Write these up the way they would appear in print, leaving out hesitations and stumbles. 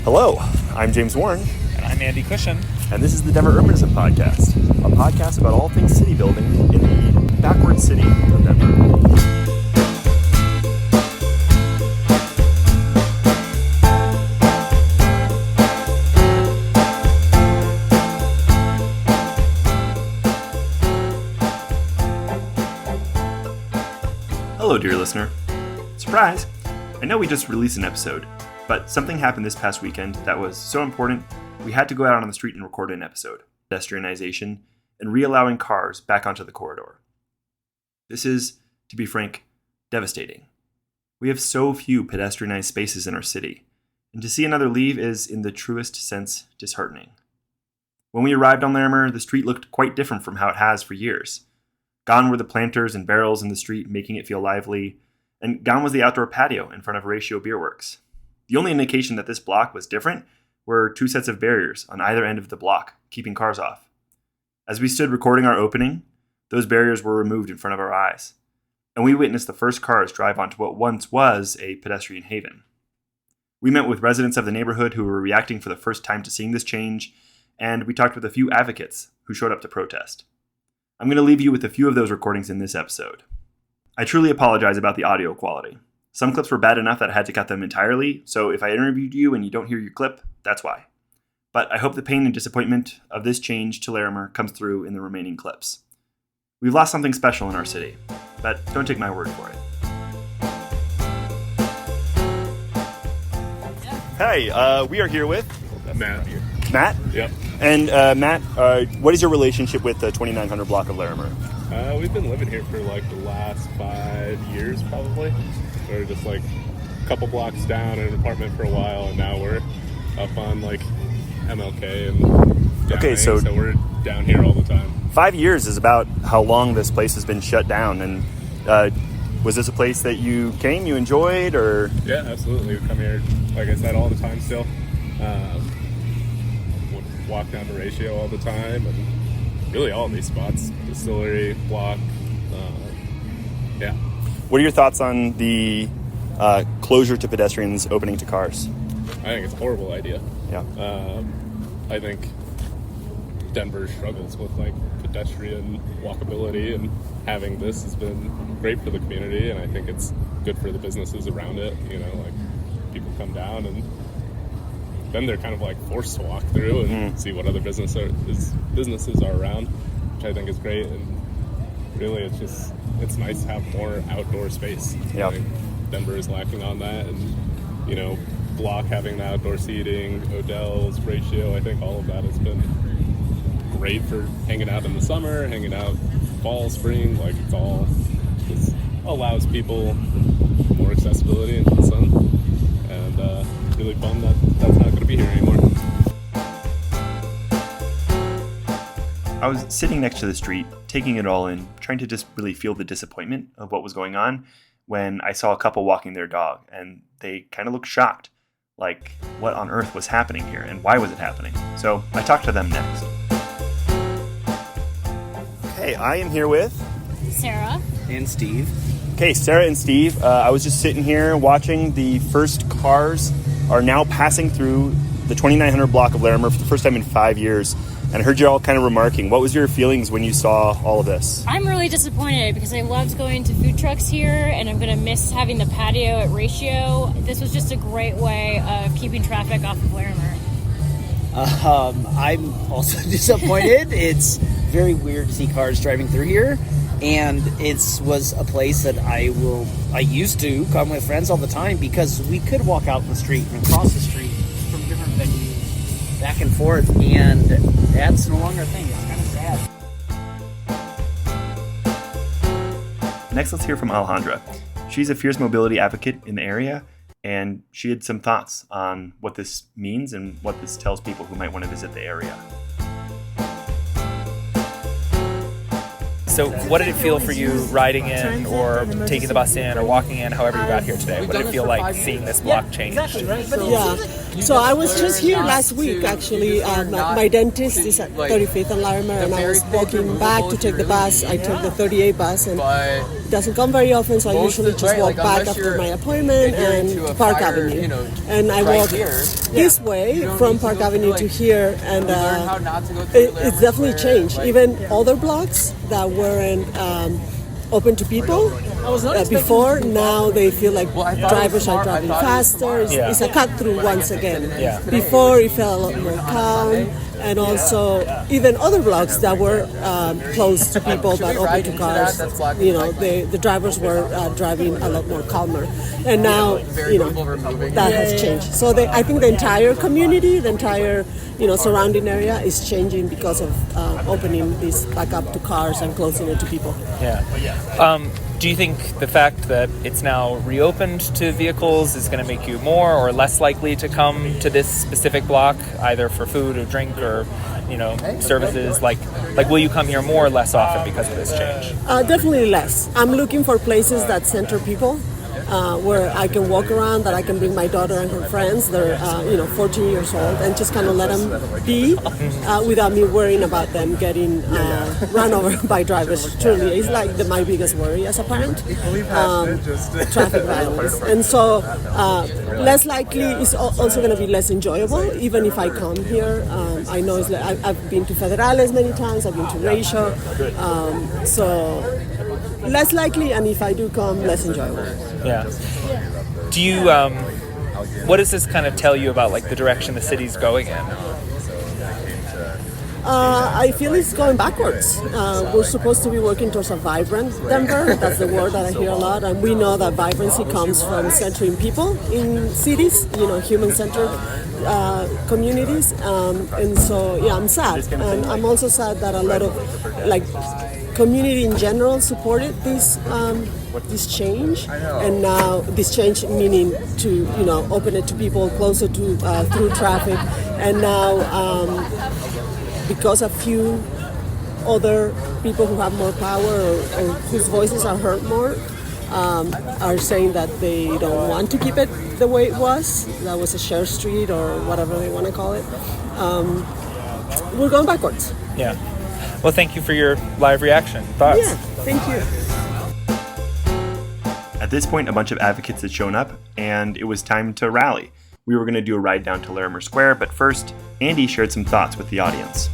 Hello, I'm James Warren. And I'm Andy Cushion. And this is the Denver Urbanism Podcast, a podcast about all things city building in the backward city of Denver. Hello, dear listener. Surprise! I know we just released an episode, but something happened this past weekend that was so important, we had to go out on the street and record an episode. Pedestrianization and re-allowing cars back onto the corridor. This is, to be frank, devastating. We have so few pedestrianized spaces in our city, and to see another leave is, in the truest sense, disheartening. When we arrived on Larimer, the street looked quite different from how it has for years. Gone were the planters and barrels in the street, making it feel lively, and gone was the outdoor patio in front of Ratio Beer Works. The only indication that this block was different were two sets of barriers on either end of the block, keeping cars off. As we stood recording our opening, those barriers were removed in front of our eyes, and we witnessed the first cars drive onto what once was a pedestrian haven. We met with residents of the neighborhood who were reacting for the first time to seeing this change, and we talked with a few advocates who showed up to protest. I'm going to leave you with a few of those recordings in this episode. I truly apologize about the audio quality. Some clips were bad enough that I had to cut them entirely, so if I interviewed you and you don't hear your clip, that's why. But I hope the pain and disappointment of this change to Larimer comes through in the remaining clips. We've lost something special in our city, but don't take my word for it. Hey, we are here with Matt. Matt? Yep. And Matt, what is your relationship with the 2900 block of Larimer? We've been living here for like the last 5 years, probably. We were just like a couple blocks down in an apartment for a while, and now we're up on like MLK and down A, so we're down here all the time. 5 years is about how long this place has been shut down, and was this a place that you came, you enjoyed, or? Yeah, absolutely. We come here, like I said, all the time still. Would walk down to Ratio all the time, and really all of these spots, Distillery, Block, yeah. What are your thoughts on the closure to pedestrians, opening to cars? I think it's a horrible idea. Yeah. I think Denver struggles with like pedestrian walkability, and having this has been great for the community, and I think it's good for the businesses around it. You know, like people come down and then they're kind of like forced to walk through and see what other businesses are around, which I think is great. And really, it's nice to have more outdoor space. Yeah. I think Denver is lacking on that, and you know, Block having the outdoor seating, Odell's, Ratio, I think all of that has been great for hanging out in the summer, hanging out fall, spring. Like it's all just allows people more accessibility into the sun, and really bummed that that's not going to be here anymore. I was sitting next to the street, taking it all in, trying to just really feel the disappointment of what was going on, when I saw a couple walking their dog, and they kind of looked shocked. Like, what on earth was happening here, and why was it happening? So I talked to them next. Okay, I am here with Sarah and Steve. Okay, Sarah and Steve. I was just sitting here watching the first cars are now passing through the 2900 block of Larimer for the first time in 5 years. And I heard you all kind of remarking. What was your feelings when you saw all of this? I'm really disappointed because I loved going to food trucks here, and I'm going to miss having the patio at Ratio. This was just a great way of keeping traffic off of Larimer. I'm also disappointed. It's very weird to see cars driving through here, and it was a place that I used to come with friends all the time because we could walk out in the street and across the street from different venues back and forth, and that's no longer a thing. It's kind of sad. Next, let's hear from Alejandra. She's a fierce mobility advocate in the area, and she had some thoughts on what this means and what this tells people who might want to visit the area. So what did it feel for you riding in or taking the bus in or walking in, however you got here today? What did it feel like seeing this block change? Yeah, So I was just here last week, actually. My dentist is at 35th and Larimer, and I was walking back to take the bus. I took the 38 bus, and it doesn't come very often, so I usually just walk back after my appointment and to Park Avenue. And I walk this way from Park Avenue to here, and it's definitely changed. Even other blocks that weren't open to people before, now they feel like drivers are driving faster. It's a cut through once again. Before it felt a lot more calm, and also even other blocks that were closed to people but open to cars, the drivers were driving a lot more calmer. And now, that has changed. So I think the entire community, the entire surrounding area is changing because of opening this back up to cars and closing it to people. Do you think the fact that it's now reopened to vehicles is going to make you more or less likely to come to this specific block, either for food or drink or, services? Like will you come here more or less often because of this change? Definitely less. I'm looking for places that center people. Where I can walk around, that I can bring my daughter and her friends. They're 14 years old, and just kind of let them be without me worrying about them getting run over by drivers. Truly, it's like my biggest worry as a parent, traffic violence. And so less likely, it's also going to be less enjoyable, even if I come here. I know I've been to Federales many times, I've been to RiNo, so less likely, and if I do come, less enjoyable. Yeah. Do you, what does this kind of tell you about the direction the city's going in? I feel it's going backwards. We're supposed to be working towards a vibrant Denver. That's the word that I hear a lot. And we know that vibrancy comes from centering people in cities, human-centered communities. And so, I'm sad. And I'm also sad that a lot of, community in general supported this change, and now this change meaning to open it to people closer to through traffic, and now because a few other people who have more power or whose voices are heard more are saying that they don't want to keep it the way it was. That was a share street or whatever they want to call it. We're going backwards. Yeah. Well, thank you for your live reaction. Thoughts? Yeah, thank you. At this point, a bunch of advocates had shown up, and it was time to rally. We were going to do a ride down to Larimer Square, but first, Andy shared some thoughts with the audience.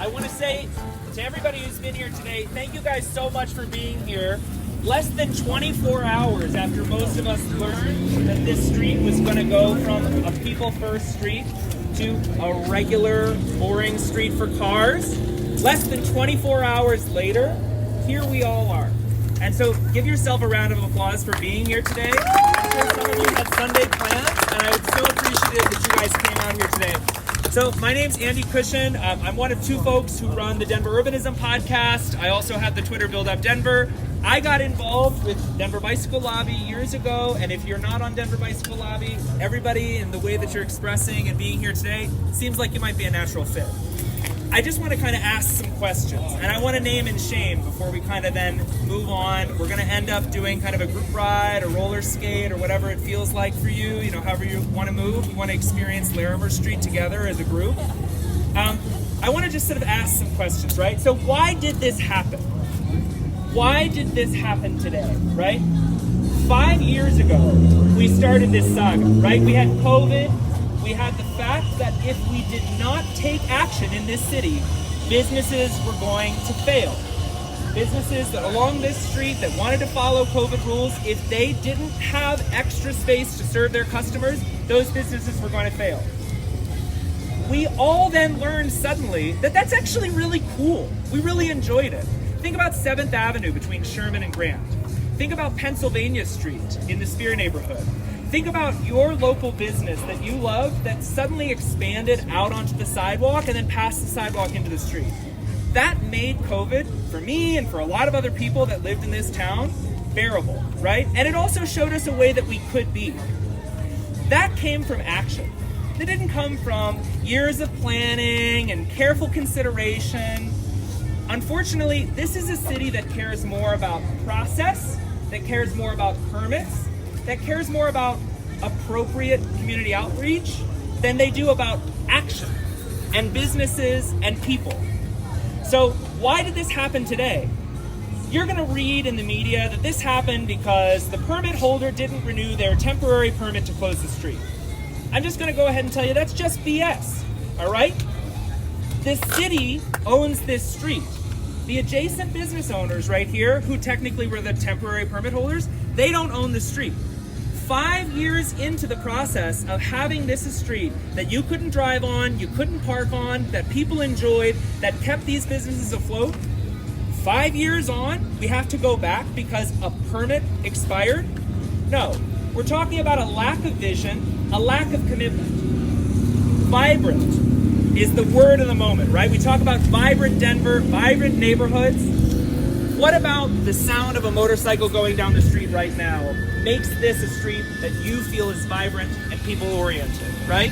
I want to say to everybody who's been here today, thank you guys so much for being here. Less than 24 hours after most of us learned that this street was going to go from a people-first street to a regular, boring street for cars. Less than 24 hours later, here we all are. And so give yourself a round of applause for being here today. I'm sure some of you had Sunday plans, and I was so appreciative that you guys came out here today. So my name's Andy Cushion. I'm one of two folks who run the Denver Urbanism podcast. I also have the Twitter Build Up Denver. I got involved with Denver Bicycle Lobby years ago, and if you're not on Denver Bicycle Lobby, everybody in the way that you're expressing and being here today seems like you might be a natural fit. I just want to kind of ask some questions, and I want to name and shame before we kind of then move on. We're going to end up doing kind of a group ride, a roller skate, or whatever it feels like for you, however you want to move. We want to experience Larimer Street together as a group. I want to just sort of ask some questions, right? So why did this happen? Why did this happen today, right? 5 years ago, we started this saga, right? We had COVID. We had the fact that if we did not take action in this city, businesses were going to fail. Businesses that along this street that wanted to follow COVID rules, if they didn't have extra space to serve their customers, those businesses were going to fail. We all then learned suddenly that that's actually really cool. We really enjoyed it. Think about 7th Avenue between Sherman and Grant. Think about Pennsylvania Street in the Spear neighborhood. Think about your local business that you love that suddenly expanded out onto the sidewalk and then past the sidewalk into the street. That made COVID, for me and for a lot of other people that lived in this town, bearable, right? And it also showed us a way that we could be. That came from action. It didn't come from years of planning and careful consideration. Unfortunately, this is a city that cares more about process, that cares more about permits, that cares more about appropriate community outreach than they do about action and businesses and people. So why did this happen today? You're going to read in the media that this happened because the permit holder didn't renew their temporary permit to close the street. I'm just going to go ahead and tell you that's just BS, all right? The city owns this street. The adjacent business owners right here, who technically were the temporary permit holders, they don't own the street. 5 years into the process of having this a street that you couldn't drive on, you couldn't park on, that people enjoyed, that kept these businesses afloat, 5 years on, we have to go back because a permit expired? No, we're talking about a lack of vision, a lack of commitment. Vibrant is the word of the moment, right? We talk about vibrant Denver, vibrant neighborhoods. What about the sound of a motorcycle going down the street right now makes this a street that you feel is vibrant and people-oriented, right?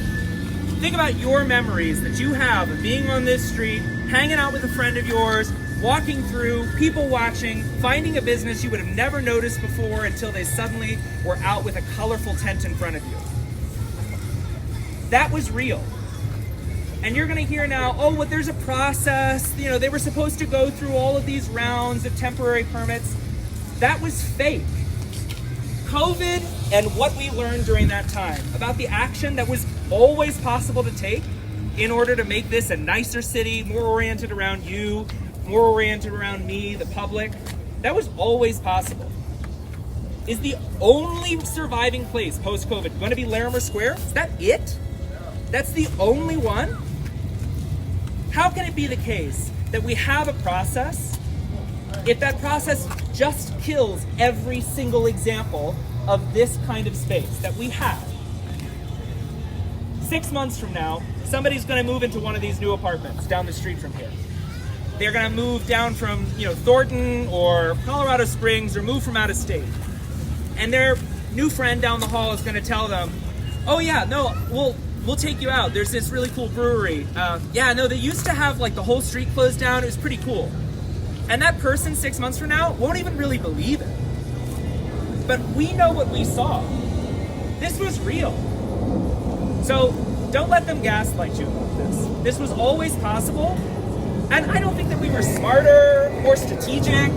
Think about your memories that you have of being on this street, hanging out with a friend of yours, walking through, people watching, finding a business you would have never noticed before until they suddenly were out with a colorful tent in front of you. That was real. And you're going to hear now, oh, well, there's a process. You know, they were supposed to go through all of these rounds of temporary permits. That was fake. COVID and what we learned during that time about the action that was always possible to take in order to make this a nicer city, more oriented around you, more oriented around me, the public, that was always possible. Is the only surviving place post-COVID going to be Larimer Square? Is that it? That's the only one? How can it be the case that we have a process if that process just kills every single example of this kind of space that we have? 6 months from now, somebody's going to move into one of these new apartments down the street from here. They're going to move down from, Thornton or Colorado Springs or move from out of state. And their new friend down the hall is going to tell them, oh yeah, no, we'll take you out. There's this really cool brewery. They used to have like the whole street closed down. It was pretty cool. And that person 6 months from now won't even really believe it. But we know what we saw. This was real. So don't let them gaslight you about this. This was always possible. And I don't think that we were smarter, more strategic.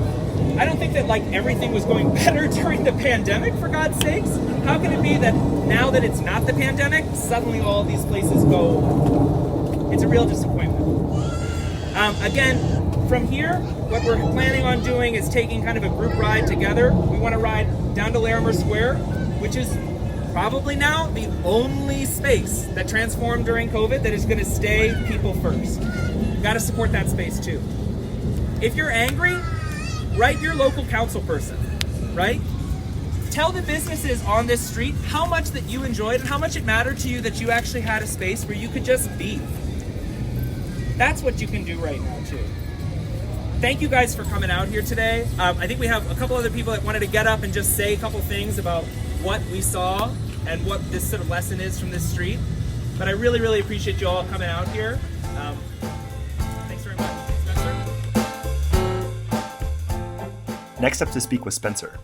I don't think that everything was going better during the pandemic, for God's sakes. How can it be that now that it's not the pandemic, suddenly all these places go? It's a real disappointment. Again, from here, what we're planning on doing is taking kind of a group ride together. We want to ride down to Larimer Square, which is probably now the only space that transformed during COVID that is going to stay people first. You've got to support that space too. If you're angry, write your local council person, right? Tell the businesses on this street how much that you enjoyed and how much it mattered to you that you actually had a space where you could just be. That's what you can do right now too. Thank you guys for coming out here today. I think we have a couple other people that wanted to get up and just say a couple things about what we saw and what this sort of lesson is from this street. But I really, really appreciate you all coming out here. Thanks very much. Spencer? Next up to speak was Spencer.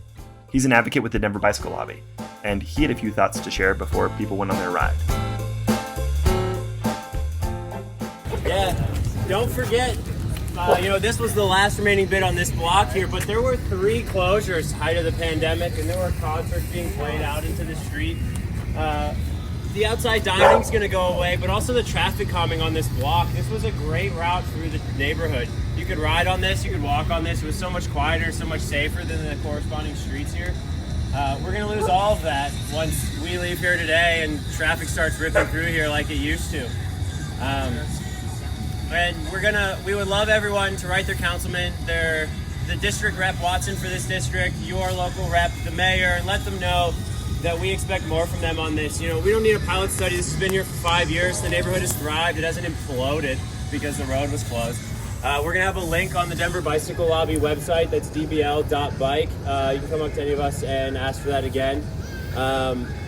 He's an advocate with the Denver Bicycle Lobby, and he had a few thoughts to share before people went on their ride. Yeah, don't forget, this was the last remaining bit on this block here, but there were 3 closures height of the pandemic, and there were concerts being played out into the street. The outside dining's going to go away, but also the traffic calming on this block. This was a great route through the neighborhood. You could ride on this, you could walk on this. It was so much quieter, so much safer than the corresponding streets here. We're going to lose all of that once we leave here today and traffic starts ripping through here like it used to. And we would love everyone to write their councilman, the district rep Watson for this district, your local rep, the mayor, and let them know that we expect more from them on this. We don't need a pilot study. This has been here for 5 years. The neighborhood has thrived. It hasn't imploded because the road was closed. We're going to have a link on the Denver Bicycle Lobby website. That's dbl.bike. You can come up to any of us and ask for that again.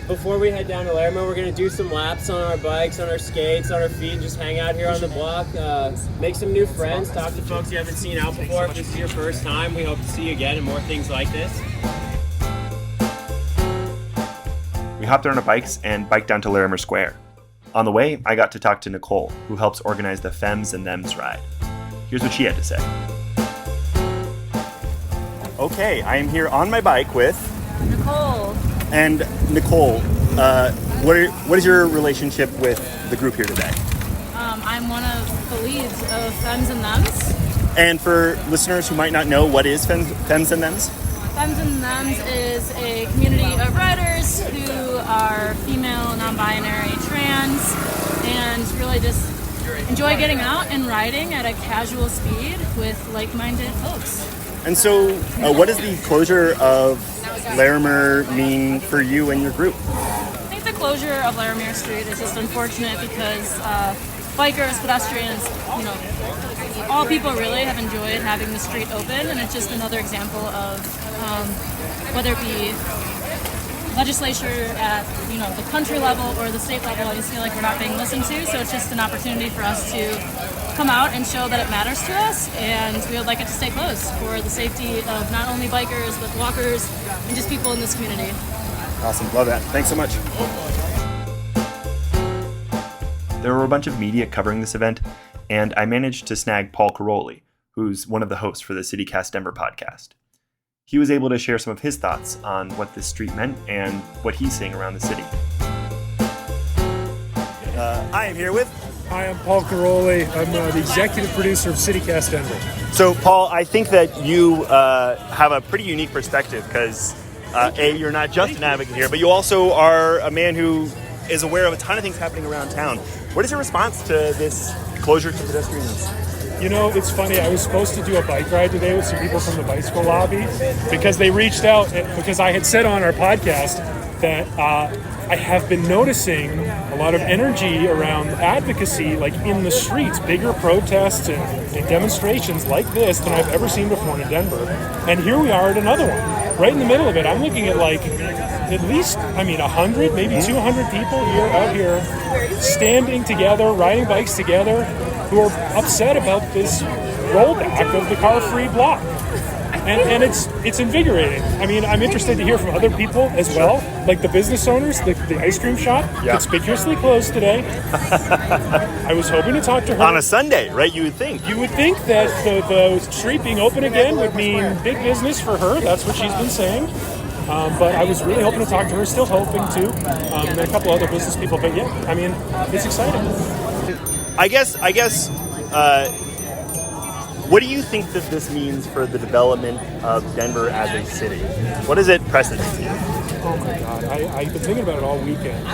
Before we head down to Larimer, we're going to do some laps on our bikes, on our skates, on our feet, just hang out here on the block, make some new friends, talk to folks you haven't seen out before. If this is your first time, we hope to see you again and more things like this. We hopped on our bikes and biked down to Larimer Square. On the way, I got to talk to Nicole, who helps organize the Fems and Thems ride. Here's what she had to say. Okay, I am here on my bike with Nicole. And Nicole, what is your relationship with the group here today? I'm one of the leads of Fems and Thems. And for listeners who might not know, what is Fems and Thems? Fems and Thems is a community of riders who are female, non-binary, trans, and really just enjoy getting out and riding at a casual speed with like-minded folks. And so, what does the closure of Larimer mean for you and your group? I think the closure of Larimer Street is just unfortunate because bikers, pedestrians, all people really have enjoyed having the street open, and it's just another example of whether it be legislature at the country level or the state level. I just feel like we're not being listened to, so it's just an opportunity for us to come out and show that it matters to us, and we would like it to stay closed for the safety of not only bikers but walkers and just people in this community. Awesome, love that. Thanks so much. There were a bunch of media covering this event, and I managed to snag Paul Caroli, who's one of the hosts for the CityCast Denver podcast. He was able to share some of his thoughts on what this street meant and what he's seeing around the city. I am here with... Hi, I'm Paul Caroli. I'm the executive producer of CityCast Denver. So, Paul, I think that you have a pretty unique perspective because, you're not just an advocate here, but you also are a man who is aware of a ton of things happening around town. What is your response to this closure to pedestrians? It's funny. I was supposed to do a bike ride today with some people from the bicycle lobby because they reached out because I had said on our podcast that I have been noticing a lot of energy around advocacy, like in the streets, bigger protests and demonstrations like this than I've ever seen before in Denver. And here we are at another one, right in the middle of it. I'm looking at at least 100, maybe 200 people out here standing together, riding bikes together, who are upset about this rollback of the car-free block. And it's invigorating. I'm interested to hear from other people as well, like the business owners, the ice cream shop, conspicuously closed today. I was hoping to talk to her. On a Sunday, right? You would think. You would think that the street being open again would mean big business for her. That's what she's been saying. But I was really hoping to talk to her, still hoping to, and a couple other business people. But it's exciting. I guess, what do you think that this means for the development of Denver as a city? What does it precedent to you? Oh my God, I've been thinking about it all weekend.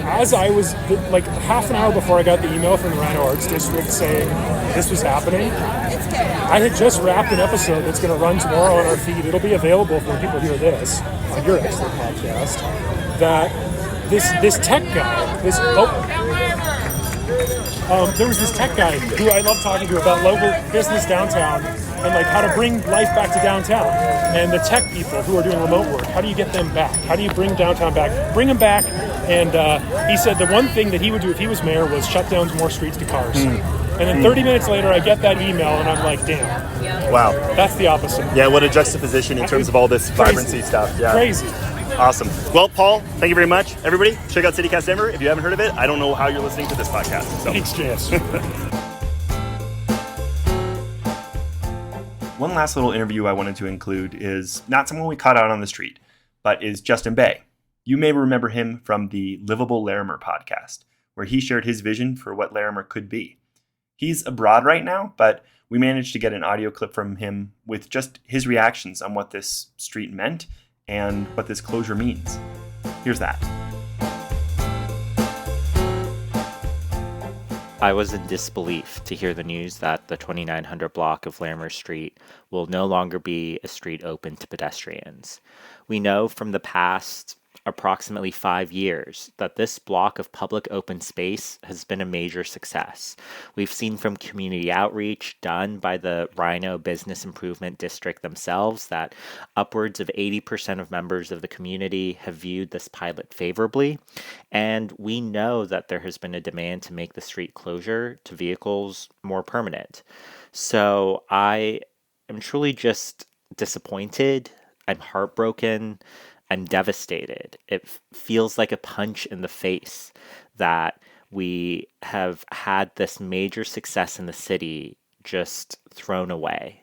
As I was, half an hour before I got the email from the RiNo Arts District saying this was happening, I had just wrapped an episode that's going to run tomorrow on our feed. It'll be available for when people hear this on your excellent podcast. That this tech guy, there was this tech guy who I love talking to about local business downtown and how to bring life back to downtown. And the tech people who are doing remote work, how do you get them back? How do you bring downtown back? Bring them back. And he said the one thing that he would do if he was mayor was shut down more streets to cars. And then 30 minutes later, I get that email and I'm like, damn. Wow. That's the opposite. Yeah, what a juxtaposition in terms of all this vibrancy stuff. Yeah. Crazy. Awesome. Well, Paul, thank you very much. Everybody, check out CityCast Denver. If you haven't heard of it, I don't know how you're listening to this podcast. So. Thanks, Jess. One last little interview I wanted to include is not someone we caught out on the street, but is Justin Bay. You may remember him from the Livable Larimer podcast, where he shared his vision for what Larimer could be. He's abroad right now, but we managed to get an audio clip from him with just his reactions on what this street meant and what this closure means. Here's that. I was in disbelief to hear the news that the 2900 block of Larimer Street will no longer be a street open to pedestrians. We know from the past approximately 5 years that this block of public open space has been a major success. We've seen from community outreach done by the RiNo Business Improvement District themselves that upwards of 80% of members of the community have viewed this pilot favorably, and we know that there has been a demand to make the street closure to vehicles more permanent. So I am truly just disappointed. I'm heartbroken. I'm devastated. It feels like a punch in the face that we have had this major success in the city just thrown away.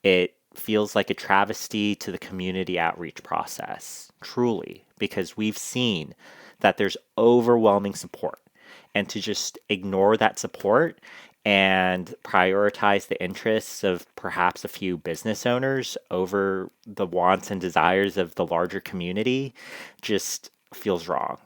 It feels like a travesty to the community outreach process, truly, because we've seen that there's overwhelming support. And to just ignore that support and prioritize the interests of perhaps a few business owners over the wants and desires of the larger community just feels wrong.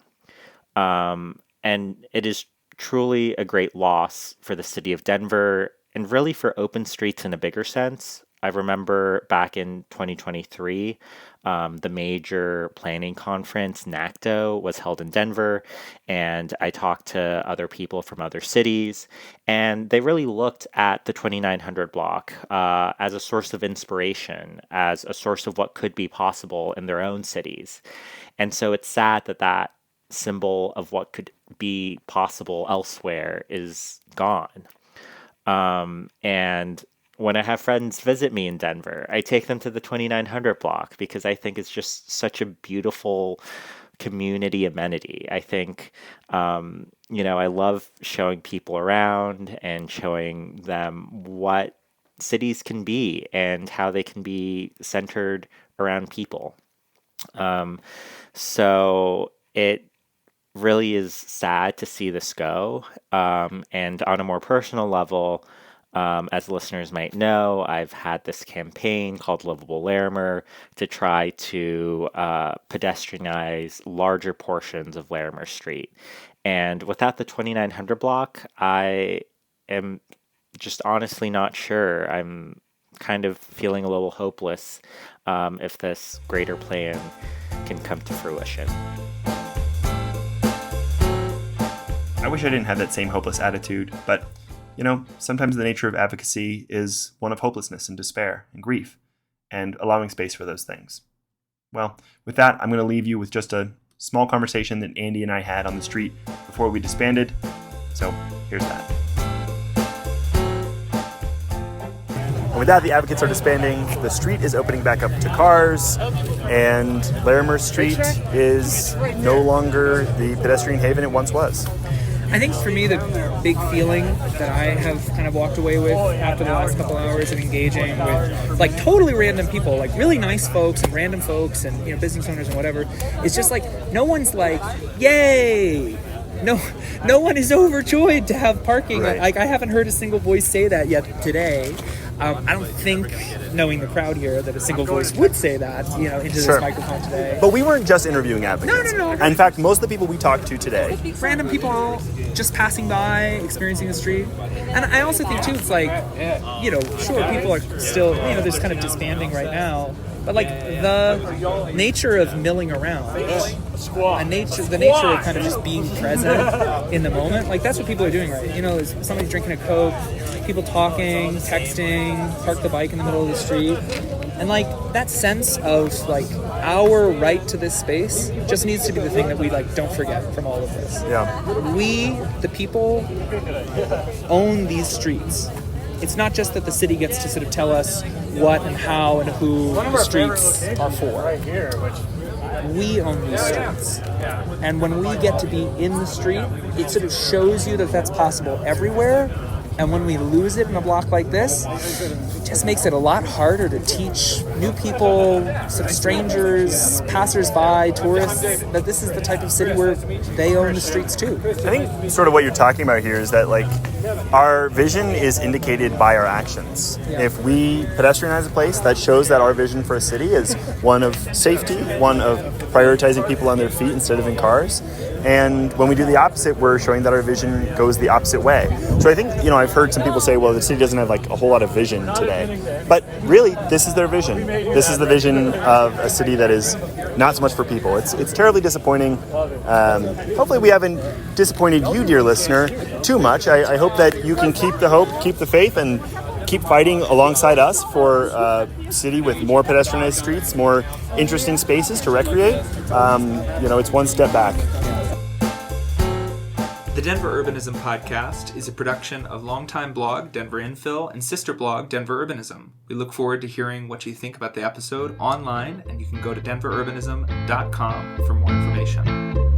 And it is truly a great loss for the city of Denver and really for open streets in a bigger sense. I remember back in 2023, the major planning conference, NACTO, was held in Denver, and I talked to other people from other cities, and they really looked at the 2900 block as a source of inspiration, as a source of what could be possible in their own cities. And so it's sad that that symbol of what could be possible elsewhere is gone. And when I have friends visit me in Denver, I take them to the 2900 block because I think it's just such a beautiful community amenity. I think, I love showing people around and showing them what cities can be and how they can be centered around people. So it really is sad to see this go. And on a more personal level, as listeners might know, I've had this campaign called Livable Larimer to try to pedestrianize larger portions of Larimer Street. And without the 2900 block, I am just honestly not sure. I'm kind of feeling a little hopeless if this greater plan can come to fruition. I wish I didn't have that same hopeless attitude, but sometimes the nature of advocacy is one of hopelessness and despair and grief, and allowing space for those things. Well, with that, I'm going to leave you with just a small conversation that Andy and I had on the street before we disbanded. So here's that. And with that, the advocates are disbanding. The street is opening back up to cars, and Larimer Street is no longer the pedestrian haven it once was. I think for me, the big feeling that I have kind of walked away with after the last couple hours of engaging with like totally random people, like really nice folks and random folks and business owners and whatever, is just like no one's like, yay! No one is overjoyed to have parking. Right. Like I haven't heard a single voice say that yet today. I don't think, knowing the crowd here, that a single voice would say that, into this microphone today. But we weren't just interviewing advocates. No. In fact, most of the people we talked to today, random people just passing by, experiencing the street. And I also think, too, it's like, sure, people are still, there's kind of disbanding right now. But, like, the nature of milling around, the nature of kind of just being present in the moment, like, that's what people are doing, right? There's somebody drinking a Coke, people talking, texting, park the bike in the middle of the street. And, like, that sense of, like, our right to this space just needs to be the thing that we, like, don't forget from all of this. Yeah. We, the people, own these streets. It's not just that the city gets to sort of tell us what and how and who the streets are for. We own these streets. And when we get to be in the street, it sort of shows you that that's possible everywhere. And when we lose it in a block like this, it just makes it a lot harder to teach new people, sort of strangers, passers-by, tourists, that this is the type of city where they own the streets too. I think sort of what you're talking about here is that, like, our vision is indicated by our actions. Yeah. If we pedestrianize a place, that shows that our vision for a city is one of safety, one of prioritizing people on their feet instead of in cars. And when we do the opposite, we're showing that our vision goes the opposite way. So I think, I've heard some people say, well, the city doesn't have like a whole lot of vision today. But really, this is their vision. This is the vision of a city that is not so much for people. It's terribly disappointing. Hopefully we haven't disappointed you, dear listener, too much. I hope that you can keep the hope, keep the faith, and keep fighting alongside us for a city with more pedestrianized streets, more interesting spaces to recreate. It's one step back. The Denver Urbanism Podcast is a production of longtime blog Denver Infill and sister blog Denver Urbanism. We look forward to hearing what you think about the episode online, and you can go to denverurbanism.com for more information.